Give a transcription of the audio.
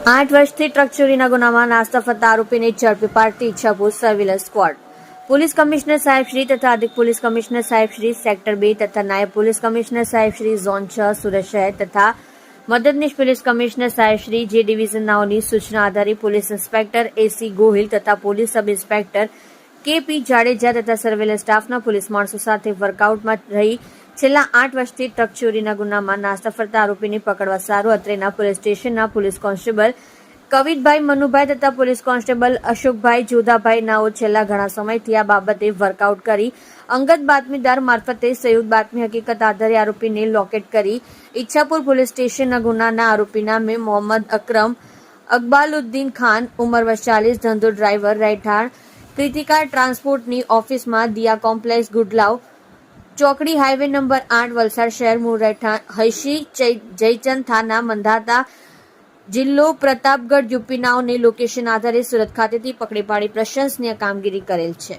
8 વર્ષથી ટ્રક ચોરીના ગુનામાં નાસ્તા ફરતા આરોપીને ઝડપી પાડતી Ichchhapur surveillance squad police commissioner સાહેબ શ્રી તથા અધિક પોલીસ કમિશનર સાહેબ શ્રી સેક્ટર 2 તથા નાયબ પોલીસ કમિશનર સાહેબ શ્રી ઝોન 6 સુરત શહેર તથા મદદનીશ પોલીસ કમિશનર સાહેબ શ્રી જે ડિવિઝન નાઓની સૂચના આધારે પોલીસ ઇન્સ્પેક્ટર એસી ગોહિલ તથા police sub inspector KP Jadeja તથા સર્વેલન્સ સ્ટાફના પોલીસ માણસો સાથે વર્કઆઉટમાં રહી છેલ્લા 8 વર્ષથી ટ્રક ચોરીના ગુનામાં નાસ્તા ફરતા આરોપીને પકડવા સારું અત્રેના પોલીસ સ્ટેશનના પોલીસ કોન્સ્ટેબલ કવિતભાઈ મનુભાઈ તથા પોલીસ કોન્સ્ટેબલ અશોકભાઈ જોધાભાઈ નાઓ છેલ્લા ઘણા સમયથી આ બાબતે વર્કઆઉટ કરી અંગત બાતમીદાર મારફતે સંયુક્ત બાતમી હકીકત આધારે આરોપીને લોકેટ કરી ઈચ્છાપુર પોલીસ સ્ટેશનના ગુનાના આરોપી નામે મોહમ્મદ અકરમ અકબાલુદ્દીન ખાન ઉંમર વર્ષ 40 ધંધો ડ્રાઈવર રહેઠાણ ક્રિતિકા ટ્રાન્સપોર્ટની ઓફિસમાં દિયા કોમ્પ્લેક્સ ગુડલાવ ચોકડી હાઈવે નંબર 8 વલસાડ શહેર મૂળ રહેઠાણ હૈશી જયચંદ થાના મંધાતા જિલ્લો પ્રતાપગઢ યુપી નાઓને લોકેશન આધારે સુરત ખાતેથી પકડી પાડી પ્રશંસનીય કામગીરી કરેલ છે।